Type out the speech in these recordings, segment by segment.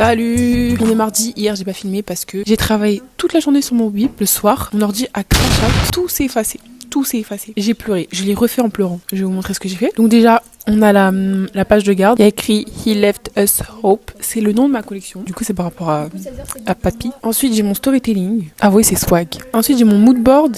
Salut! On est mardi, hier j'ai pas filmé parce que j'ai travaillé toute la journée sur mon whip. Le soir, mon ordi a crash out, tout s'est effacé. J'ai pleuré, je l'ai refait en pleurant. Je vais vous montrer ce que j'ai fait. Donc déjà, on a la page de garde. Il y a écrit He left us hope. C'est le nom de ma collection. Du coup, c'est par rapport à Papy. Ensuite, j'ai mon storytelling. Ah oui, c'est swag. Ensuite, j'ai mon mood board.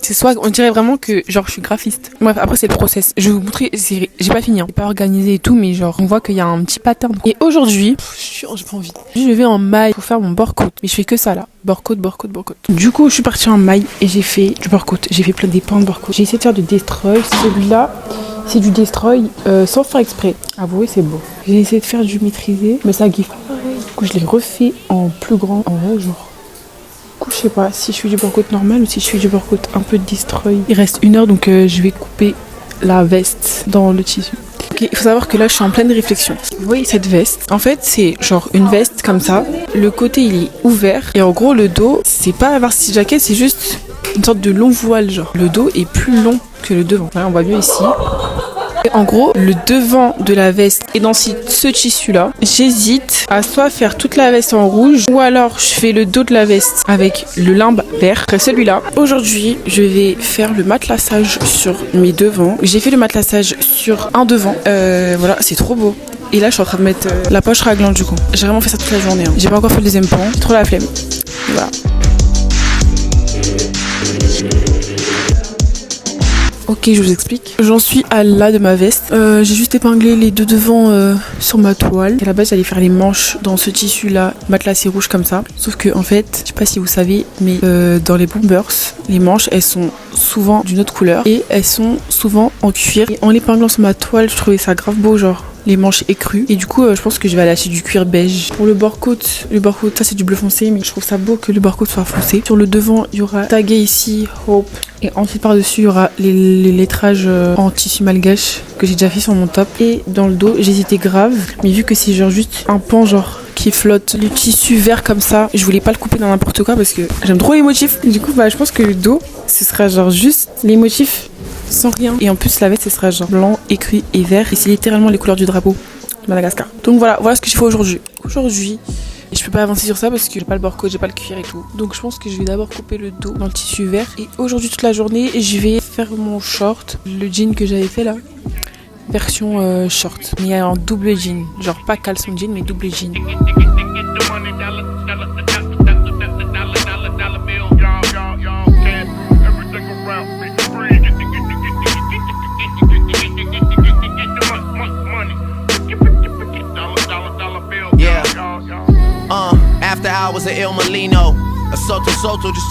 C'est swag. On dirait vraiment que genre je suis graphiste. Bref, après c'est le process. Je vais vous montrer. J'ai pas fini. C'est pas organisé et tout, mais genre on voit qu'il y a un petit pattern. Et aujourd'hui, j'ai pas envie. Je vais en maille pour faire mon board-coat. Mais je fais que ça là. Board-coat. Du coup, je suis partie en maille et j'ai fait du board-coat. J'ai fait plein des pans de board-coat. J'ai essayé de faire du destroy. Celui-là, c'est du destroy sans faire exprès. Avouez, c'est beau. J'ai essayé de faire du maîtrisé, mais ça gifle pas pareil. Du coup, je l'ai refait en plus grand. En vrai, genre. Je sais pas si je fais du board-coat normal ou si je fais du board-coat un peu destroy. Il reste 1 heure donc je vais couper la veste dans le tissu. Ok, il faut savoir que là je suis en pleine réflexion. Vous voyez cette veste? En fait c'est genre une veste comme ça. Le côté il est ouvert et en gros le dos c'est pas un varsity jacket, c'est juste une sorte de long voile genre. Le dos est plus long que le devant. Voilà, on voit mieux ici. Et en gros, le devant de la veste est dans ce tissu-là. J'hésite à soit faire toute la veste en rouge ou alors je fais le dos de la veste avec le limbe vert. Après celui-là. Aujourd'hui, je vais faire le matelassage sur mes devants. J'ai fait le matelassage sur un devant. Voilà, c'est trop beau. Et là, je suis en train de mettre la poche raglante du coup. J'ai vraiment fait ça toute la journée. Hein. J'ai pas encore fait le deuxième pan. J'ai trop la flemme. Voilà. Ok, je vous explique. J'en suis à là de ma veste. J'ai juste épinglé les deux devants sur ma toile. Et à la base, j'allais faire les manches dans ce tissu-là, matelassé rouge comme ça. Sauf que en fait, je sais pas si vous savez, mais dans les bombers, les manches, elles sont souvent d'une autre couleur et elles sont souvent en cuir. Et en l'épinglant sur ma toile, je trouvais ça grave beau, genre les manches écrues. Et du coup, je pense que je vais aller acheter du cuir beige. Pour le board-coat, ça c'est du bleu foncé, mais je trouve ça beau que le board-coat soit foncé. Sur le devant, il y aura tagué ici Hope. Et ensuite par-dessus, il y aura les lettrages en tissu malgache que j'ai déjà fait sur mon top. Et dans le dos, j'hésitais grave. Mais vu que c'est genre juste un pan genre qui flotte, le tissu vert comme ça, je voulais pas le couper dans n'importe quoi parce que j'aime trop les motifs. Et du coup, je pense que le dos, ce sera genre juste les motifs sans rien. Et en plus, la veste, ce sera genre blanc, écrit et vert. Et c'est littéralement les couleurs du drapeau de Madagascar. Donc voilà ce que j'ai fait aujourd'hui. Je peux pas avancer sur ça parce que j'ai pas le board-coat, j'ai pas le cuir et tout. Donc je pense que je vais d'abord couper le dos dans le tissu vert. Et aujourd'hui toute la journée, je vais faire mon short, le jean que j'avais fait là. Version short, mais en double jean. Genre pas caleçon jean, mais double jean.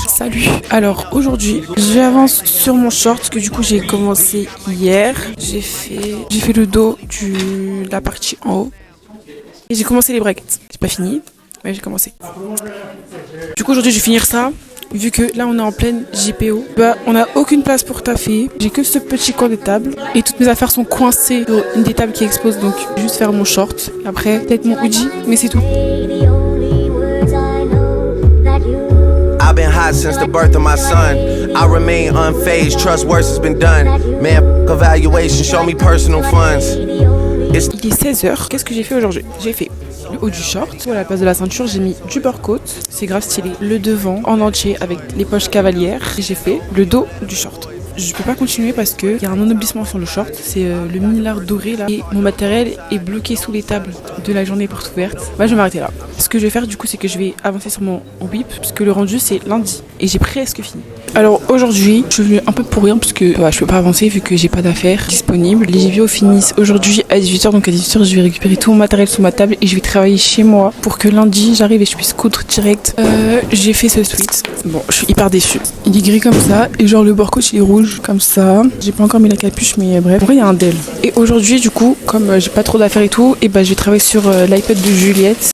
Salut. Alors aujourd'hui, j'avance sur mon short que du coup j'ai commencé hier. J'ai fait le dos de la partie en haut. Et j'ai commencé les brackets. J'ai pas fini, mais j'ai commencé. Du coup aujourd'hui je vais finir ça. Vu que là on est en pleine JPO, on n'a aucune place pour taffer. J'ai que ce petit coin de table et toutes mes affaires sont coincées sur une des tables qui expose, donc je vais juste faire mon short. Après peut-être mon hoodie, mais c'est tout. I've been hot since the birth of my son. I remain unfazed, trust worse has been done. Man, evaluation, show me personal funds. Il est 16h, qu'est-ce que j'ai fait aujourd'hui? J'ai fait le haut du short, à la place de la ceinture j'ai mis du board-coat, c'est grave stylé. Le devant en entier avec les poches cavalières. Et j'ai fait le dos du short. Je peux pas continuer parce qu'il y a un ennoblissement sur le short, c'est le mini-lard doré là. Et mon matériel est bloqué sous les tables de la journée porte ouverte. Je vais m'arrêter là. Ce que je vais faire du coup, c'est que je vais avancer sur mon whip puisque le rendu c'est lundi et j'ai presque fini. Alors aujourd'hui, je suis venue un peu pour rien puisque je peux pas avancer vu que j'ai pas d'affaires disponibles. Les JPO finissent aujourd'hui à 18h, donc à 18h je vais récupérer tout mon matériel sous ma table et je vais travailler chez moi pour que lundi j'arrive et je puisse coudre direct. J'ai fait ce sweat. Bon, je suis hyper déçue. Il est gris comme ça et genre le board-coat il est rouge comme ça. J'ai pas encore mis la capuche mais bref. En vrai il y a un del. Et aujourd'hui du coup, comme j'ai pas trop d'affaires et tout, et je vais travailler sur l'iPad de Juliette.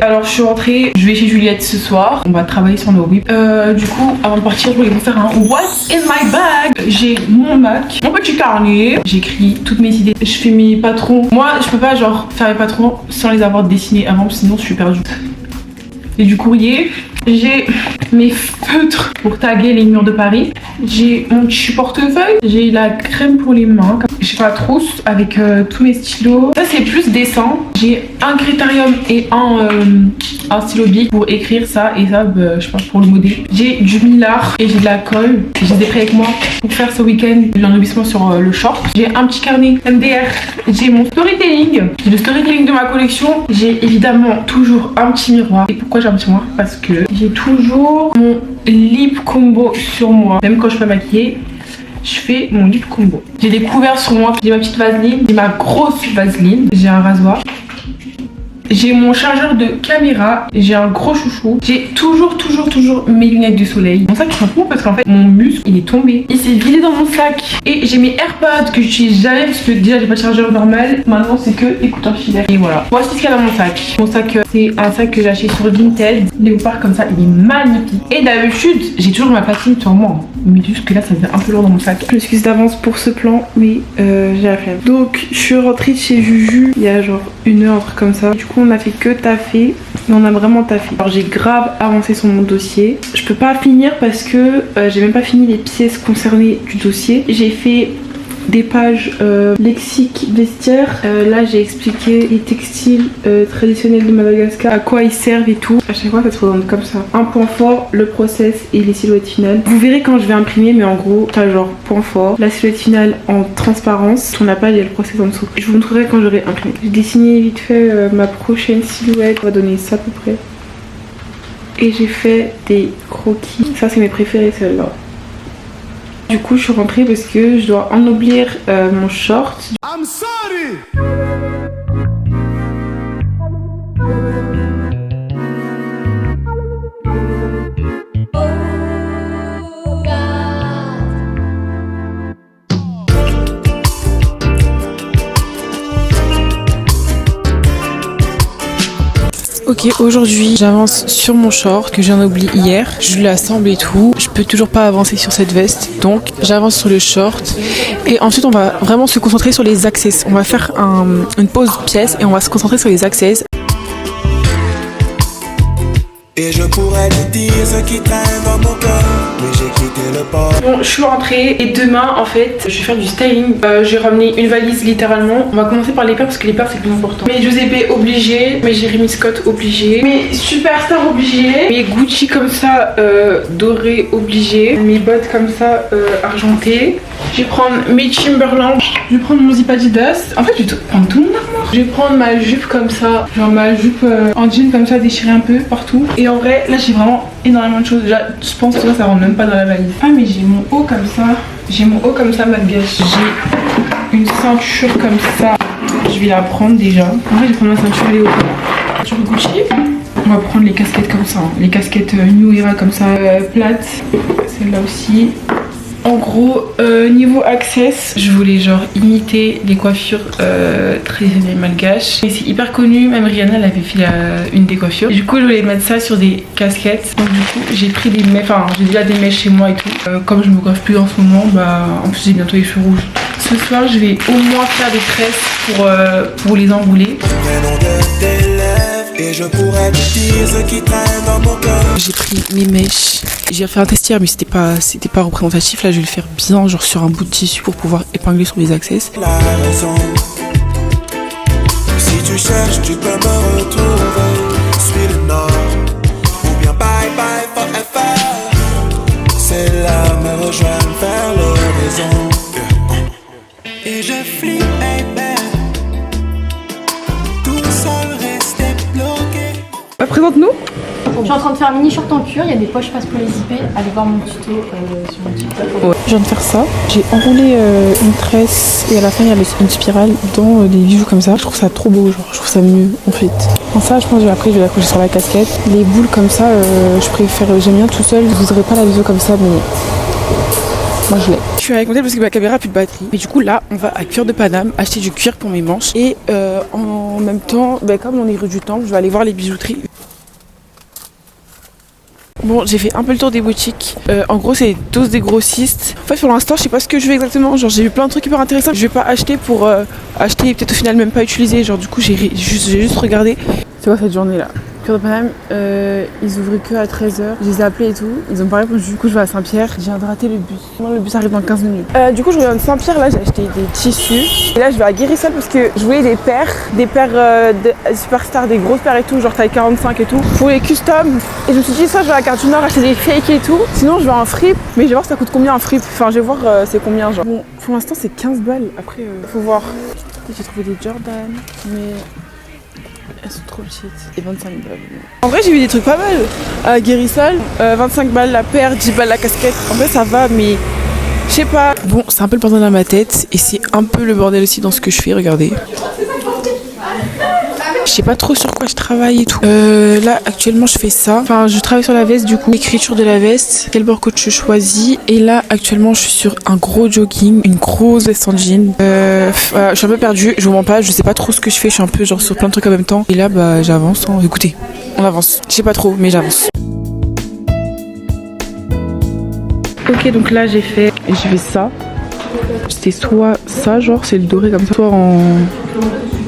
Alors je suis rentrée, je vais chez Juliette ce soir, on va travailler sur nos whips. Du coup avant de partir je voulais vous faire un What's in my bag. J'ai mon Mac, mon petit carnet, j'écris toutes mes idées, je fais mes patrons. Moi je peux pas genre faire mes patrons sans les avoir dessinés avant sinon je suis perdue. Et du courrier, j'ai mes feutres pour taguer les murs de Paris. J'ai mon petit portefeuille. J'ai la crème pour les mains. J'ai pas trousse avec tous mes stylos. Ça c'est plus dessin. J'ai un critérium et un stylo bic pour écrire ça et ça je pense pour le modé. J'ai du Millard et j'ai de la colle. Je les ai pris avec moi pour faire ce week-end l'enrichissement sur le short. J'ai un petit carnet MDR. J'ai mon storytelling. J'ai le storytelling de ma collection. J'ai évidemment toujours un petit miroir. Et pourquoi j'ai un petit miroir? Parce que j'ai toujours mon lip combo sur moi. Même quand je peux maquiller, je fais mon lip combo. J'ai des couverts sur moi. J'ai ma petite vaseline. J'ai ma grosse vaseline. J'ai un rasoir. J'ai mon chargeur de caméra, j'ai un gros chouchou, j'ai toujours mes lunettes de soleil. Mon sac est un peu parce qu'en fait mon muscle il est tombé, il s'est vidé dans mon sac. Et j'ai mes AirPods que j'utilise jamais parce que déjà j'ai pas de chargeur normal. Maintenant c'est que écouteurs filaires. Et voilà, voici ce qu'il y a dans mon sac. Mon sac c'est un sac que j'ai acheté sur Vinted, léopard comme ça, il est magnifique. Et d'habitude j'ai toujours ma platine sur moi, mais juste que là ça devient un peu lourd dans mon sac. Je m'excuse d'avance pour ce plan, mais j'ai la flemme. Donc je suis rentrée de chez Juju il y a genre 1 heure, un truc comme ça. Du coup on a fait que taffer, mais on a vraiment taffé. Alors j'ai grave avancé sur mon dossier. Je peux pas finir parce que j'ai même pas fini les pièces concernées du dossier. J'ai fait des pages lexique vestiaire. Là j'ai expliqué les textiles traditionnels de Madagascar, à quoi ils servent et tout. À chaque fois ça se présente comme ça. Un point fort, le process et les silhouettes finales. Vous verrez quand je vais imprimer, mais en gros t'as genre point fort, la silhouette finale en transparence, sur la page il y a le process en dessous. Je vous montrerai quand j'aurai imprimé. J'ai dessiné vite fait ma prochaine silhouette, on va donner ça à peu près. Et j'ai fait des croquis. Ça c'est mes préférés celles-là. Du coup je suis rentrée parce que je dois ennoblir mon short. I'm sorry. Ok, aujourd'hui j'avance sur mon short que j'ai ennobli hier. Je l'assemble et tout. Je peux toujours pas avancer sur cette veste, donc j'avance sur le short. Et ensuite on va vraiment se concentrer sur les access. On va faire une pause pièce et on va se concentrer sur les access. Et je pourrais te dire ce qui traîne dans mon cœur, mais j'ai quitté le port. Bon, je suis rentrée et demain en fait je vais faire du styling. J'ai ramené une valise littéralement. On va commencer par les paires parce que les paires c'est le plus important. Mes Giuseppe obligé, mes Jeremy Scott obligé, mes Superstar obligé, mes Gucci comme ça doré obligé, mes bottes comme ça argentées. Je vais prendre mes Timberland, je vais prendre mon zip Adidas. En fait je vais prendre tout mon armoire. Je vais prendre ma jupe comme ça, genre ma jupe en jean comme ça déchirée un peu partout. Et en vrai là j'ai vraiment énormément de choses. Déjà je pense que ça rentre même pas dans la valise. Ah mais j'ai mon haut comme ça. J'ai mon haut comme ça malgré. J'ai une ceinture comme ça. Je vais la prendre déjà. En vrai je vais prendre ma ceinture léopard. Ceinture Gucci. On va prendre les casquettes comme ça. Hein. Les casquettes New Era comme ça plates. Celle-là aussi. En gros, niveau access, je voulais genre imiter les coiffures traditionnelles malgaches. Et c'est hyper connu, même Rihanna elle avait fait une des coiffures. Et du coup, je voulais mettre ça sur des casquettes. Donc du coup, j'ai pris des mèches, enfin j'ai déjà des mèches chez moi et tout. Comme je me coiffe plus en ce moment, bah en plus j'ai bientôt les cheveux rouges. Ce soir, je vais au moins faire des tresses pour les enrouler. Et je pourrais te dire ce qui traîne dans mon cœur. J'ai pris mes mèches. J'ai fait un test hier mais c'était pas représentatif. Là je vais le faire bien genre sur un bout de tissu pour pouvoir épingler sur les access. La raison. Si tu cherches tu peux me retrouver. Suis le nord ou bien bye bye forever. C'est là me rejoindre vers l'horizon. Et je flippe baby. Tout seul resté bloqué. Présente-nous. Je suis en train de faire un mini short en cuir, il y a des poches passe pour les zipper. Allez voir mon tuto sur mon TikTok. Ouais. Je viens de faire ça. J'ai enroulé une tresse et à la fin il y a une spirale dans les bijoux comme ça. Je trouve ça trop beau, genre je trouve ça mieux en fait. En ça je pense que après je vais l'accrocher sur la casquette. Les boules comme ça, je préfère, j'aime bien tout seul. Je voudrais pas la visu comme ça mais moi je l'ai. Je suis avec mon tel parce que ma caméra a plus de batterie. Et du coup là on va à Cuir de Paname acheter du cuir pour mes manches. Et en même temps, comme on est rue du Temple, je vais aller voir les bijouteries. Bon, j'ai fait un peu le tour des boutiques. En gros, c'est tous des grossistes. En fait, pour l'instant, je sais pas ce que je veux exactement. Genre, j'ai vu plein de trucs hyper intéressants. Je vais pas acheter pour acheter et peut-être au final même pas utiliser. Genre, du coup, j'ai juste regardé. C'est quoi cette journée là? Cœur de Paname, ils ouvraient que à 13h. Je les ai appelés et tout. Ils ont pas répondu. Du coup, je vais à Saint-Pierre. Je viens de rater le bus. Moi, le bus arrive dans 15 minutes. Du coup, je reviens de Saint-Pierre. Là, j'ai acheté des tissus. Et là, je vais à Guérissol parce que je voulais des paires de Superstar, des grosses paires et tout, genre taille 45 et tout, pour les custom. Et je me suis dit, soit je vais à la Gare du Nord acheter des fakes et tout. Sinon, je vais en fripe. Mais je vais voir ça coûte combien en fripe. Enfin, je vais voir c'est combien, genre. Bon, pour l'instant, c'est 15 balles. Après, faut voir. J'ai trouvé des Jordan, mais elles sont trop petites. Et 25 balles. En vrai, j'ai vu des trucs pas mal. À Guérissol, 25 balles la paire, 10 balles la casquette. En vrai, ça va, mais je sais pas. Bon, c'est un peu le bordel dans ma tête. Et c'est un peu le bordel aussi dans ce que je fais. Regardez. Je sais pas trop sur quoi je travaille et tout. Là, actuellement, je fais ça. Enfin, je travaille sur la veste, du coup. L'écriture de la veste, quel bord coach je choisis. Et là, actuellement, je suis sur un gros jogging, une grosse veste en jean. Je suis un peu perdue, je vous mens pas, je sais pas trop ce que je fais. Je suis un peu genre sur plein de trucs en même temps. Et là, bah, j'avance. Hein. Écoutez, on avance. Je sais pas trop, mais j'avance. Ok, donc là, j'ai fait ça. C'était soit ça, genre, c'est le doré comme ça, soit en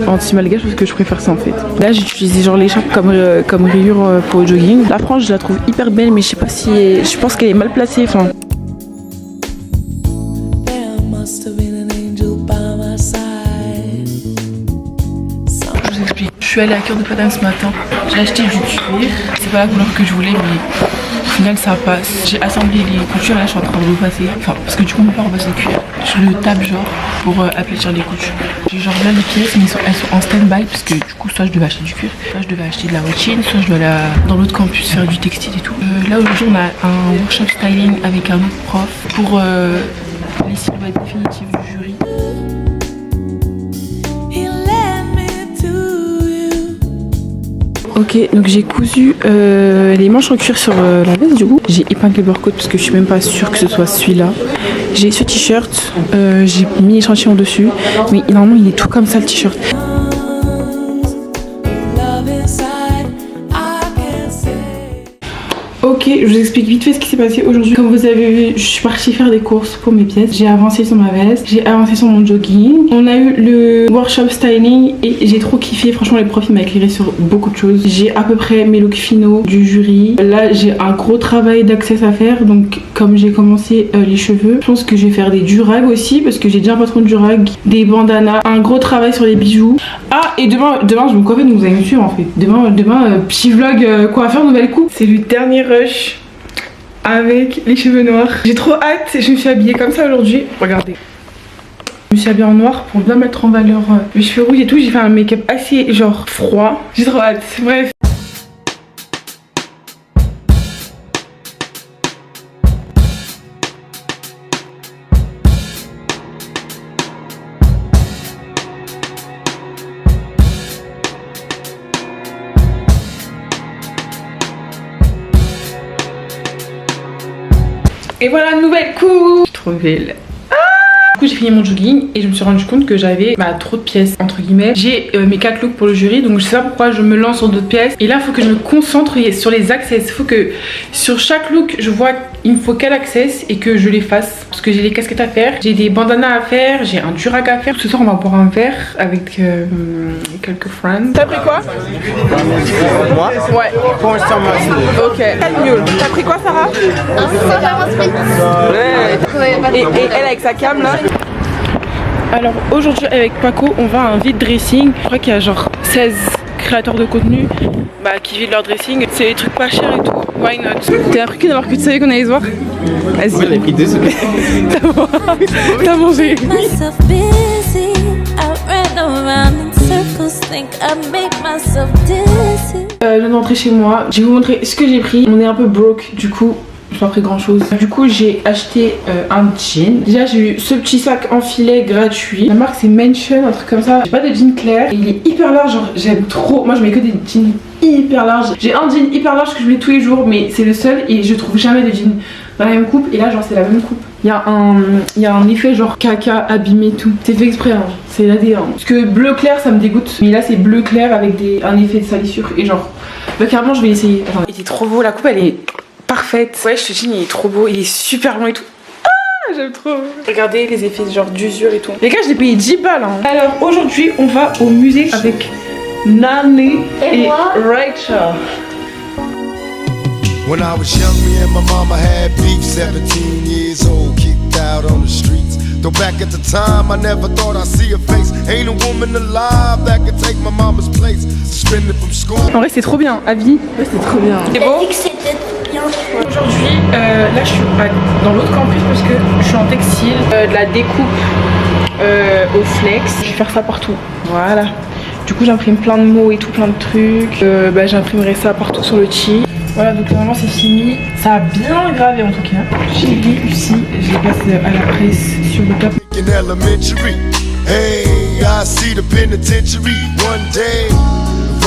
anti-malgache parce que je préfère ça en fait. Là j'ai utilisé genre l'écharpe comme rayure pour le jogging. La frange je la trouve hyper belle mais je sais pas si... Je pense qu'elle est mal placée. Enfin... Je vous explique. Je suis allée à Cœur de Paname ce matin. J'ai acheté du cuir. C'est pas la couleur que je voulais mais au final ça passe. J'ai assemblé les coutures et là je suis en train de repasser. Enfin parce que du coup on peut pas repasser le cuir. Je le tape genre pour aplatir les coutures. J'ai genre là les pièces mais elles sont en stand-by parce que du coup soit je devais acheter du cuir, soit je devais acheter de la routine, soit je dois aller dans l'autre campus faire du textile et tout. Là aujourd'hui on a un workshop styling avec un autre prof pour les silhouettes définitives du jury. Ok, donc j'ai cousu les manches en cuir sur la veste du coup. J'ai épinglé le bord-côte parce que je suis même pas sûre que ce soit celui-là. J'ai ce t-shirt, j'ai mis l'échantillon dessus, mais normalement il est tout comme ça le t-shirt. Ok, je vous explique vite fait ce qui s'est passé aujourd'hui. Comme vous avez vu, je suis partie faire des courses pour mes pièces. J'ai avancé sur ma veste, j'ai avancé sur mon jogging. On a eu le workshop styling et j'ai trop kiffé. Franchement, les profs m'ont éclairé sur beaucoup de choses. J'ai à peu près mes looks finaux du jury. Là, j'ai un gros travail d'access à faire. Donc, comme j'ai commencé les cheveux, je pense que je vais faire des durags aussi parce que j'ai déjà un patron de durag, des bandanas, un gros travail sur les bijoux. Ah, et demain je vais me coiffer, donc vous allez me suivre en fait. Demain petit vlog coiffeur nouvelle coupe. C'est le dernier rush avec les cheveux noirs. J'ai trop hâte, je me suis habillée comme ça aujourd'hui. Regardez. Je me suis habillée en noir pour bien mettre en valeur mes cheveux rouges et tout. J'ai fait un make-up assez genre froid. J'ai trop hâte. Bref. Et voilà, nouvelle coupe. Trop belle. Du coup j'ai fini mon jogging et je me suis rendu compte que j'avais trop de pièces entre guillemets. J'ai mes 4 looks pour le jury donc je sais pas pourquoi je me lance sur d'autres pièces. Et là il faut que je me concentre sur les access. Il faut que sur chaque look je vois il me faut quel access et que je les fasse. Parce que j'ai des casquettes à faire, j'ai des bandanas à faire, j'ai un durag à faire. Ce soir on va boire un verre avec quelques friends. T'as pris quoi? Moi? Ouais. Porn star mustard. Ok. Calmule. T'as pris quoi Sarah? Ouais. Et elle avec sa cam là. Alors aujourd'hui avec Paco on va à un vide dressing. Je crois qu'il y a genre 16 créateurs de contenu qui vident leur dressing. C'est des trucs pas chers et tout. Why not? T'as pris qu'une alors que tu savais qu'on allait se voir? Vas-y. Ouais, elle a pris 2 secondes. T'as mangé. Je viens de rentrer chez moi. Je vais vous montrer ce que j'ai pris. On est un peu broke du coup. J'ai pas pris grand chose. Du coup j'ai acheté un jean. Déjà j'ai eu ce petit sac en filet gratuit. La marque c'est Mention, un truc comme ça. J'ai pas de jean clair. Et il est hyper large, genre j'aime trop. Moi je mets que des jeans hyper larges. J'ai un jean hyper large que je mets tous les jours mais c'est le seul et je trouve jamais de jean dans la même coupe. Et là genre c'est la même coupe. Il y a un effet genre caca abîmé tout. C'est fait exprès hein. C'est l'ADN. Parce que bleu clair ça me dégoûte. Mais là c'est bleu clair avec un effet de salissure. Et genre carrément je vais essayer. Attends, il est trop beau, la coupe elle est parfaite. Ouais, je te dis, il est trop beau, il est super long et tout. Ah, j'aime trop. Regardez les effets genre d'usure et tout. Les gars, je l'ai payé 10 balles. Hein. Alors aujourd'hui, on va au musée avec Nani Et moi Rachel. When I was young, me and my mama had beef, 17 years old, kicked out on the streets. Though back at the time, I never thought I'd see her face. Ain't a woman alive that could take my mama's place. Suspended from school. En vrai, c'est trop bien, Avi. Ouais, c'est trop bien. C'est beau. Dit que c'était bien. Aujourd'hui, là, je suis dans l'autre campus parce que je suis en textile, de la découpe au flex. Je vais faire ça partout. Voilà. Du coup, j'imprime plein de mots et tout, plein de trucs. J'imprimerai ça partout sur le chi. Voilà, donc normalement c'est fini. Ça a bien gravé en tout cas. J'ai réussi, je les passe à la presse sur le cap. In elementary, hey, I see the penitentiary one day.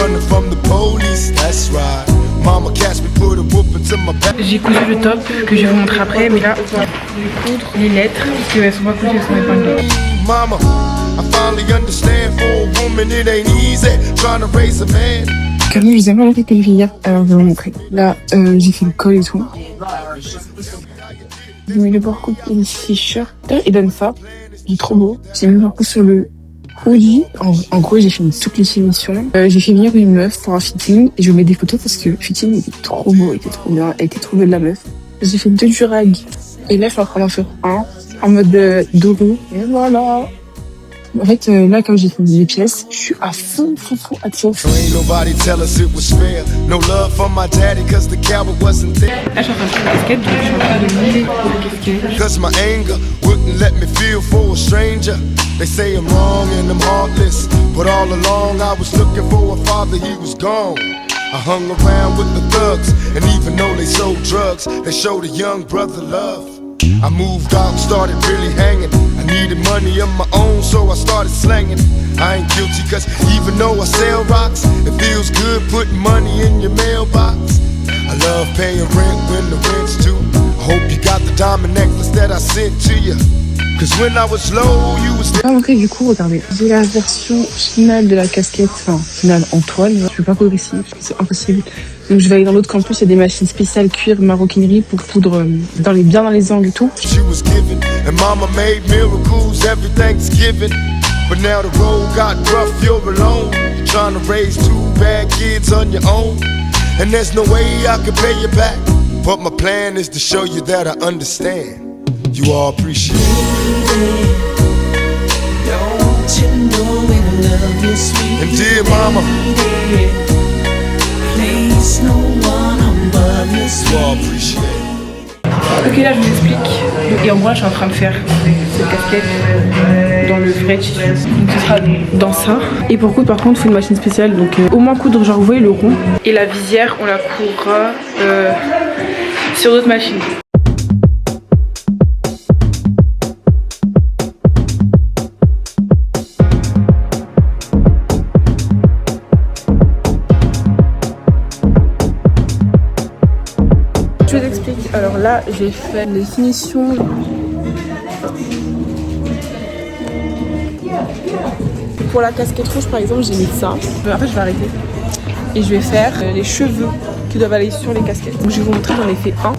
Running from the police, that's right. Mama catch me, put a whooping to my back. J'ai cousu le top que je vais vous montrer après, mais là, je vais coudre les lettres parce qu'elles sont pas cousues, elles sont épinglées. Mama, I finally understand for a woman it ain't easy trying to raise a man. Comme je vous ai pas fait hier, alors je vais vous montrer. Là, j'ai fait le col et tout. J'ai mis le bord coupe et le t-shirt. Il donne ça. Il est trop beau. J'ai mis le bord coupe sur le hoodie. En gros, j'ai fait toutes les finitions. J'ai fait venir une meuf pour un fitting. Et je vous mets des photos parce que le fitting était trop beau, il était trop bien. Elle était trop belle la meuf. J'ai fait 2 durags. Et là, je suis en train d'en faire un. En mode doré. Et voilà. En fait, là, comme j'ai fait les pièces, je suis à fond à fond. Ain't nobody tell us it was fair. No love for my daddy cause the coward wasn't there. Là, je suis en train de faire la casquette, donc je suis en train de mouler la casquette. Cause my anger wouldn't let me feel for a stranger. They say I'm wrong and I'm heartless, but all along I was looking for a father, he was gone. I hung around with the thugs, and even though they sold drugs, they showed a young brother love. I moved out and started really hanging. I needed money of my own, so I started slanging. I ain't guilty cause even though I sell rocks, it feels good putting money in your mailbox. I love paying rent when the rent's due. I hope you got the diamond necklace that I sent to you. Cause when I was low, you was Je vais pas montrer du coup, regardez. J'ai la version finale de la casquette, enfin finale en toile. Je peux pas coudre ici, c'est impossible. Donc je vais aller dans l'autre campus, il y a des machines spéciales cuir maroquinerie pour coudre bien dans les angles et tout. she was giving, and mama made miracles every Thanksgiving. But now the road got rough, you're alone. You're trying to raise 2 bad kids on your own, and there's no way I can pay you back. But my plan is to show you that I understand. You all appreciate it. Don't you know we love you, sweet And dear mama, place no one above you, you all appreciate it. Ok, là je vous explique. Et en gros, je suis en train de faire cette casquette dans le vrai tissu. Donc ce sera dans ça. Et pour coudre, par contre, il faut une machine spéciale. Donc au moins coudre, genre vous voyez le rond. Et la visière, on la coudra sur d'autres machines. Je vous explique. Alors là, j'ai fait les finitions. Pour la casquette rouge, par exemple, j'ai mis ça. En fait, je vais arrêter. Et je vais faire les cheveux qui doivent aller sur les casquettes. Donc, je vais vous montrer, j'en ai fait un.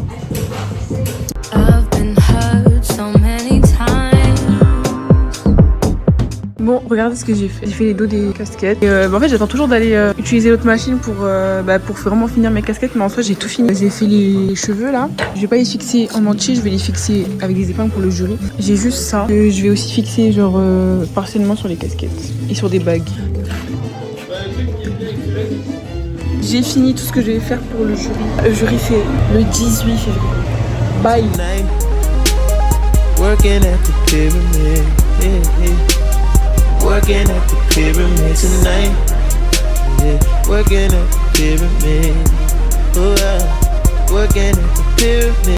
Bon, regardez ce que j'ai fait. J'ai fait les dos des casquettes. En fait, j'attends toujours d'aller utiliser l'autre machine pour vraiment finir mes casquettes. Mais en soi, j'ai tout fini. J'ai fait les cheveux là. Je vais pas les fixer en entier. Je vais les fixer avec des épingles pour le jury. J'ai juste ça. Je vais aussi fixer genre partiellement sur les casquettes et sur des bagues. J'ai fini tout ce que je vais faire pour le jury. Le jury c'est le 18 février. Bye. Working at the pyramid, yeah, yeah. Working at the pyramid tonight, yeah. Working at the pyramid, oh, yeah. Working at the pyramid.